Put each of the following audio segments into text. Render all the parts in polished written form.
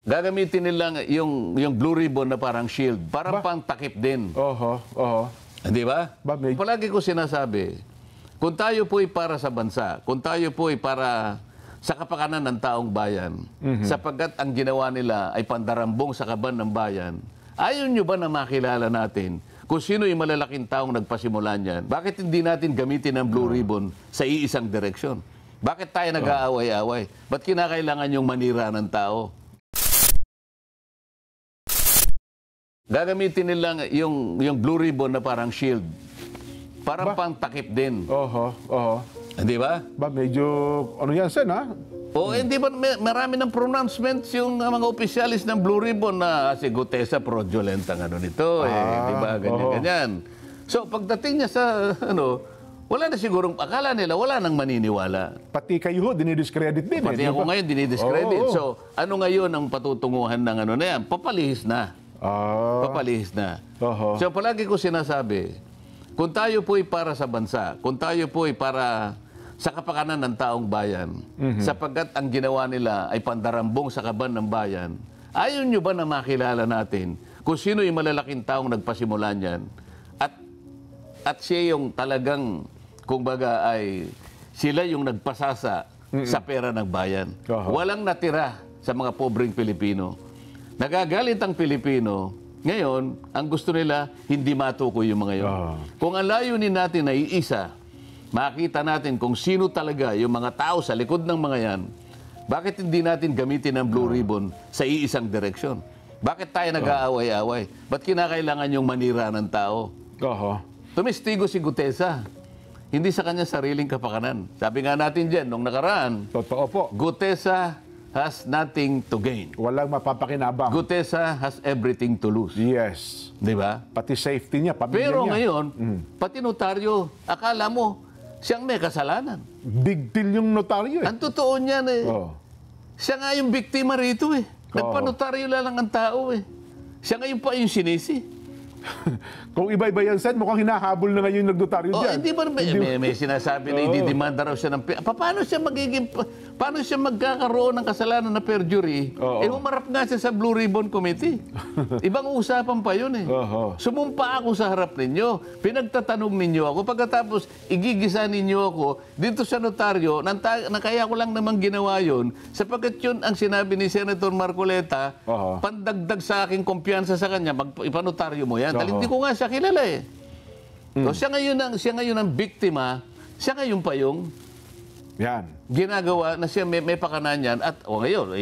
Gagamitin nila yung blue ribbon na parang shield, parang pang takip din. Oho, oho. Di ba? Palagi ko sinasabi, kung tayo po'y para sa bansa, kung tayo po'y para sa kapakanan ng taong bayan, sapagkat ang ginawa nila ay pandarambong sa kaban ng bayan, ayaw nyo ba na makilala natin kung sino yung malalaking taong nagpasimula niyan? Bakit hindi natin gamitin ang blue ribbon sa iisang direksyon? Bakit tayo nag-aaway-away? Ba't kinakailangan yung manira ng tao? Gagamitin nila yung blue ribbon na parang shield. Parang pang takip din. Oho, oho. Di ba? Medyo, ano yan, Sen, ha? O, hindi ba marami ng pronouncements yung mga opisyalis ng blue ribbon na si Gutesa fraudulent ang ano nito, di ba? Ganyan-ganyan. So, pagdating niya sa, wala na sigurong, akala nila, wala nang maniniwala. Pati kayo, dinidiscredit din. Pati ako ngayon, dinidiscredit. So, ano ngayon ang patutunguhan ng ano na yan? Papalihis na. Papalihis na. So, palagi ko sinasabi, kung tayo po'y para sa bansa, kung tayo po'y para sa kapakanan ng taong bayan, sapagkat ang ginawa nila ay pandarambong sa kaban ng bayan, ayaw nyo ba na makilala natin kung sino yung malalaking taong nagpasimula niyan? At siya yung talagang, kumbaga ay, sila yung nagpasasa sa pera ng bayan. Walang natira sa mga pobreng Pilipino. Nagagalit ang Pilipino. Ngayon, ang gusto nila, hindi matukoy yung mga yun. Kung ang layunin natin ay isa, makita natin kung sino talaga yung mga tao sa likod ng mga yan, bakit hindi natin gamitin ang blue ribbon sa iisang direksyon? Bakit tayo nag-aaway-away? Ba't kinakailangan yung manira ng tao? Tumistigo si Gutesa. Hindi sa kanya sariling kapakanan. Sabi nga natin dyan, nung nakaraan, totoo po. Gutesa has nothing to gain. Walang mapapakinabang. Gutesa has everything to lose. Yes. Di ba? Pati safety niya, pamilya Pero niya. ngayon, pati notaryo, akala mo, siyang may kasalanan. Big deal yung notaryo eh. Ang totoo niyan siya nga yung biktima rito eh. Nagpanotaryo lang ang tao eh. Siya ngayon pa yung sinisi. Kung iba-iba yan, Sen, mukhang hinahabol na ngayon yung nagnotaryo dyan. Hindi ba may sinasabi na ididimanda raw siya ng... Paano siya magkakaroon ng kasalanan na perjury? Humarap nga siya sa Blue Ribbon Committee. Ibang usapan pa yun eh. Sumumpa ako sa harap ninyo. Pinagtatanong ninyo ako. Pagkatapos, igigisa ninyo ako dito sa notaryo na kaya ko lang naman ginawa yun sapagkat yun ang sinabi ni Senator Marcoleta, pandagdag sa aking kumpiyansa sa kanya, ipanotaryo mo yan. Dahil hindi ko nga siya kilala eh. So, siya ngayon ang biktima, siya ngayon pa yung ginagawa na siya may pakanan yan. At ngayon,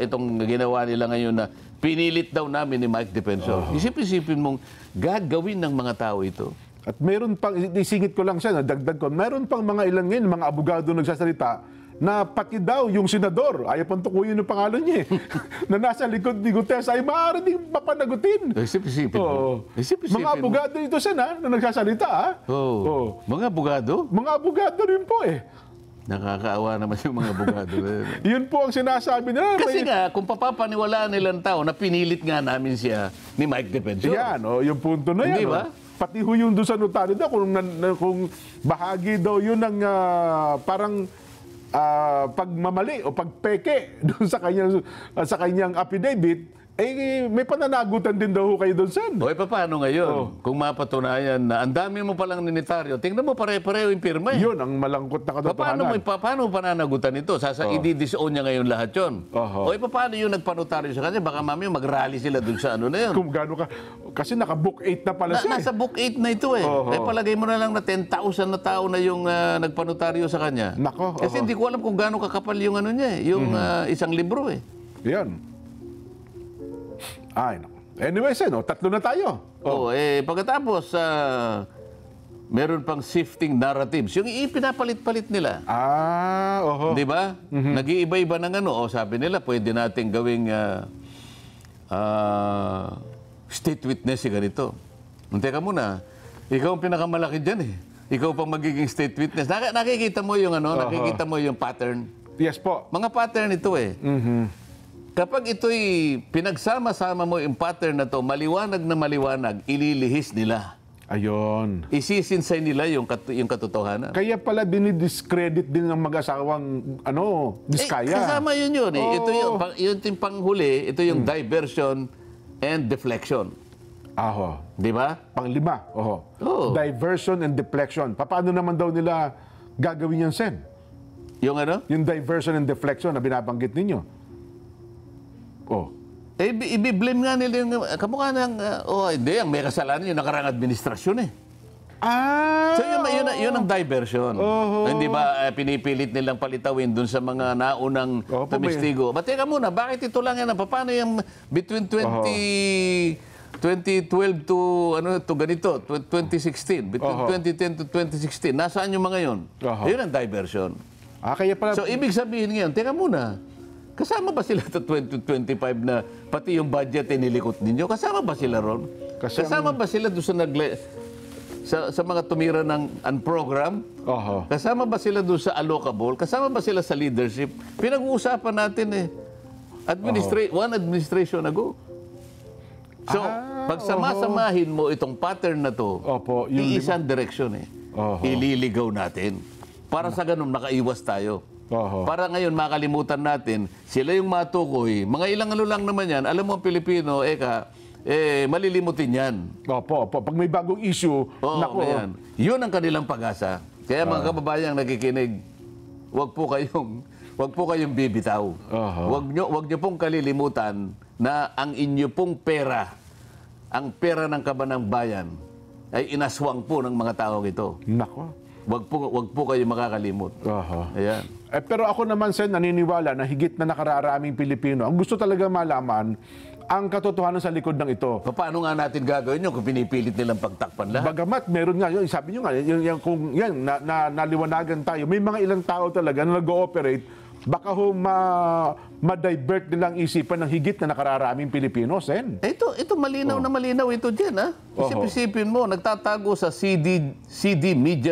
itong ginawa nila ngayon na pinilit daw namin ni Mike Defensor. Isip-isipin mong gagawin ng mga tao ito. At meron pang, isingit ko lang siya, dagdag ko, meron pang mga ilan ngayon, mga abogado nagsasalita, na pati daw yung senador, ayaw pang tukuyin yung pangalan niya na nasa likod ni Gutesa ay maaari ding papanagutin. Isip-isipin mo. Mga abogado ito siya na nagsasalita. Mga abogado? Mga abogado rin po eh. Nakakaawa naman yung mga abogado. Yun po ang sinasabi nila. Kasi nga, kung papapaniwalaan nilang tao na pinilit nga namin siya ni Mike Defensor. Yan, yung punto na yan. Hindi ba? Pati ho yung doon sa notaryo daw, kung bahagi daw yun ng parang pagmamali o pagpeke doon sa kanyang affidavit, may pananagutan din daw kayo doon, Sen. Paano ngayon? Kung mapatunayan na ang dami mo palang ninitaryo, tingnan mo pare-pareho yung pirma. Yun ang malangkot na katotohanan. Paano pananagutan ito? I-disown niya ngayon lahat yun. Paano yung nagpanotaryo sa kanya? Baka mami mag-rally sila doon sa ano na yun. Kung gaano ka. Kasi naka-book 8 na pala siya. Nasa book 8 na ito eh. Palagay mo na lang na 10,000 na tao na yung nagpanotaryo sa kanya. Nako. Kasi hindi ko alam kung gaano kakapal yung ano niya yung isang libro eh. Yan. Anyway, Sen, tatlo na tayo. Pagkatapos, meron pang shifting narratives. Yung ipinapalit-palit nila. Oho. Di ba? Nag-iiba-iba ng ano. Sabi nila, pwede natin gawing state witness ganito. Teka muna, ikaw ang pinakamalaki dyan eh. Ikaw pang magiging state witness. Nakikita mo yung nakikita mo yung pattern. Yes po. Mga pattern ito eh. Kapag ito'y pinagsama-sama mo yung pattern na to, maliwanag na maliwanag, ililihis nila. Ayun. Isisinsay nila yung katotohanan. Kaya pala dinidiscredit din ng mag-asawang Diskaya. Kasama yun eh. Ito yung panghuli, ito yung diversion and deflection. Aho. Di ba? Panglima. Oho. Oo. Diversion and deflection. Paano naman daw nila gagawin yan, Sen? Yung ano? Yung diversion and deflection na binabanggit ninyo. Oh. Ibiblame nga nila yung kamukha ng, hindi, ang may kasalanan yung nakarang administrasyon eh. Ah! So yun ang diversion. Hindi ba pinipilit nilang palitawin dun sa mga naunang tumistigo? But teka muna, bakit ito lang yan? Paano yung between 2012 to ganito, 2016, between 2010 to 2016, nasaan yung mga yun? Yun ang diversion. Kaya pala... So ibig sabihin ngayon, teka muna, kasama ba sila sa 2025 na pati yung budget nilikot ninyo? Kasama ba sila ron? Kasama ba sila doon sa mga tumira ng program? Kasama ba sila doon sa allocable? Kasama ba sila sa leadership? Pinag-uusapan natin one administration ago. So, pag sama-samahin mo itong pattern na to, iisang direksyon eh. Ililigaw natin. Para sa ganun, nakaiwas tayo. Para ngayon makalimutan natin, sila yung matukoy. Mga ilang ano lang naman yan. Alam mo ang Pilipino, malilimutin yan. Pag may bagong issue, yan. Yun ang kanilang pag-asa. Kaya mga kababayang nakikinig, wag po kayong bibitaw. Wag nyo pong kalilimutan na ang inyo pong pera, ang pera ng kabanang bayan, ay inaswang po ng mga tao ito. Nako. Wag po kayo makakalimot. Ayan. Pero ako naman, Sen, naniniwala na higit na nakararaming Pilipino, ang gusto talaga malaman ang katotohanan sa likod ng ito. Paano nga natin gagawin yun kung pinipilit nilang pagtakpan lahat? Bagamat meron nga yun, sabi nyo nga, kung naliwanagan tayo, may mga ilang tao talaga na nag-ooperate, baka ma-divert nilang isipan ng higit na nakararaming Pilipino, Sen. Ito malinaw na malinaw ito dyan, ha? Isip-isipin mo, nagtatago sa CD Media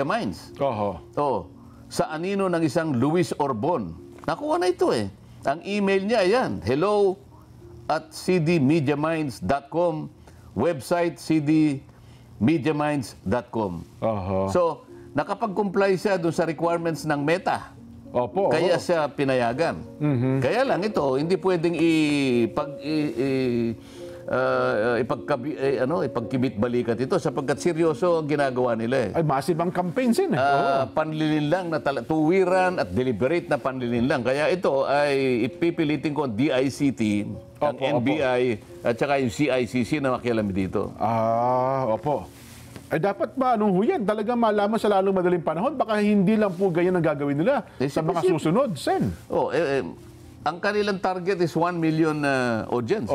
Minds. Sa anino ng isang Luis Orbon. Nakuha na ito eh. Ang email niya, ayan, hello@cdmediaminds.com, website cdmediaminds.com. So, nakapag-comply siya doon sa requirements ng Meta. Kaya siya pinayagan. Kaya lang ito, hindi pwedeng ipagkibit balikat ito sapagkat seryoso ang ginagawa nila eh. Ay, massive ang campaigns yun eh. Panlilinlang na tuwiran at deliberate na panlilinlang. Kaya ito ay ipipilitin ko ang DICT, ang NBI at saka yung CICC na makialam dito. Ay dapat ba, anong huyan? Talaga malaman sa lalong madaling panahon, baka hindi lang po ganyan ang gagawin nila sa mga susunod, Sen. Ang kanilang target is 1 million audience.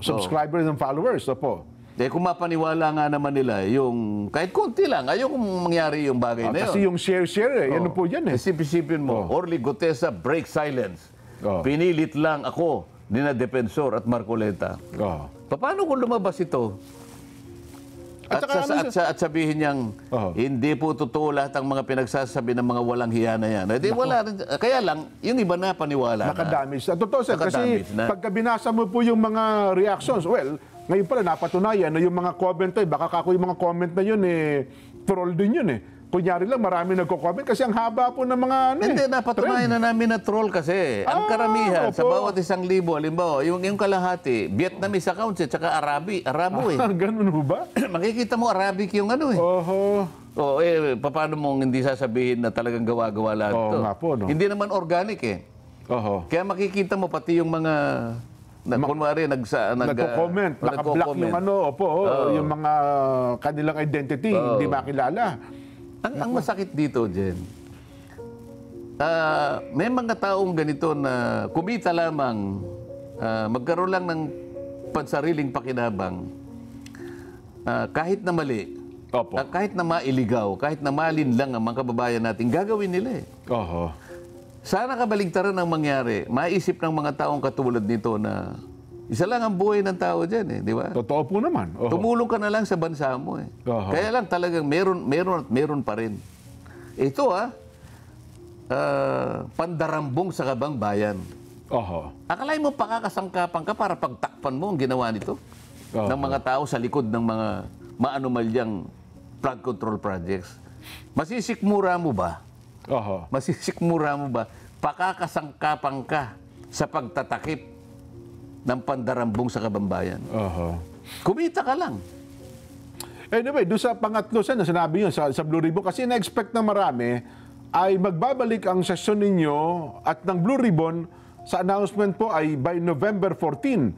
Subscribers and followers. Kung mapaniwala nga naman nila, yung kahit konti lang, ayaw kung mangyari yung bagay na yun. Kasi yung share, yan po yan eh. Isipin mo, Orly Gutesa, break silence. Pinilit lang ako, nina Defensor at Marcoleta. Paano kung lumabas ito? At sabihin niyang, hindi po totoo lahat ang mga pinagsasabi ng mga walang hiya na yan. Kaya lang, yung iba na paniwala Nakadamage. Totoo, Sir, kasi pagka binasa mo po yung mga reactions, ngayon pala napatunayan na yung mga comment ay, baka kako yung mga comment na yun, troll din yun eh. Kunyari lang, marami nagko-comment kasi ang haba po ng mga... Hindi, napatunayan na namin na troll kasi. Ang karamihan, sa bawat 1,000, halimbawa, yung kalahati, Vietnamese accounts at saka Arabo eh. Ganun ba? Makikita mo Arabic yung ano eh. Paano mong hindi sasabihin na talagang gawa-gawa lahat ito? Hindi naman organic eh. Kaya makikita mo pati yung mga... kunwari, nagko-comment, naka-block yung yung mga kanilang identity, hindi makilala. Ang masakit dito, Jen, may mga taong ganito na kumita lamang, magkaroon lang ng pansariling pakinabang, kahit na mali, kahit na mailigaw, kahit na malin lang ang mga kababayan natin, gagawin nila eh. Sana kabaligtaran ang mangyari. Maisip ng mga taong katulad nito na isa lang ang buhay ng tao dyan eh, di ba? Totoo po naman. Tumulong ka na lang sa bansa mo eh. Kaya lang talagang meron pa rin. Ito pandarambong sa kabang bayan. Akalain mo pakakasangkapan ka para pagtakpan mo ang ginawa nito ng mga tao sa likod ng mga maanumalyang flood control projects. Masisikmura mo ba? Oho. Masisikmura mo ba? Pakakasangkapan ka sa pagtatakip ng pandarambong sa kabambayan. Oho. Kumita ka lang. Anyway, doon sa pangatlo na sinabi nyo sa Blue Ribbon, kasi na-expect ng marami ay magbabalik ang sesyon ninyo at ng Blue Ribbon sa announcement po ay by November 14.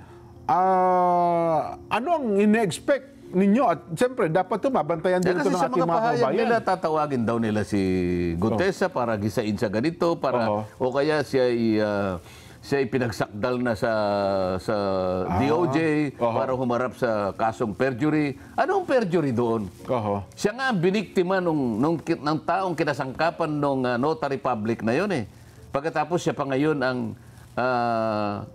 Ano ang ine-expect ninyo? At siyempre, dapat ito, mabantayan din ito Kasi ng sa ating mga mga pahayag kababayan. nila, tatawagin daw nila si Gutesa para gisain sa ganito, para, o kaya siya ipinagsakdal na sa DOJ para humarap sa kasong perjury. Anong perjury doon? Oho. Siya nga ang biniktima ng taong kinasangkapan ng notary public na yun eh. Pagkatapos siya pa ngayon ang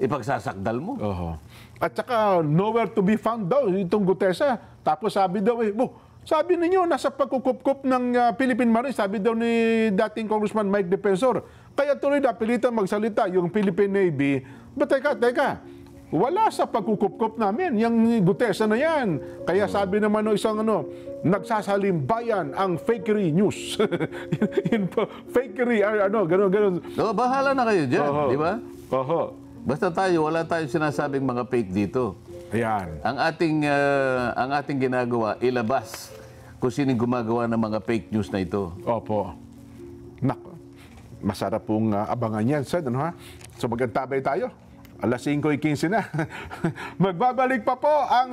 ipagsasakdal mo. Oho. At saka, nowhere to be found daw itong Gutesa. Tapos sabi daw, sabi ninyo, nasa pagkukup-kup ng Philippine Marines, sabi daw ni dating Congressman Mike Defensor. Kaya tuloy napilitan magsalita yung Philippine Navy. But teka, wala sa pagkukup-kup namin, yung Gutesa na yan. Kaya sabi naman ng isang nagsasalimbayan ang fakery news. Yun po, fakery, gano'n. So, bahala na kayo dyan, di ba? Oho. Basta wala tayong sinasabing mga fake dito. Ayan. Ang ating ginagawa, ilabas kung sinong gumagawa ng mga fake news na ito. Opo. Nako, masarap pong abangan yan, Sen. Ano, ha? So magantabay tayo. 5:15 na. Magbabalik pa po ang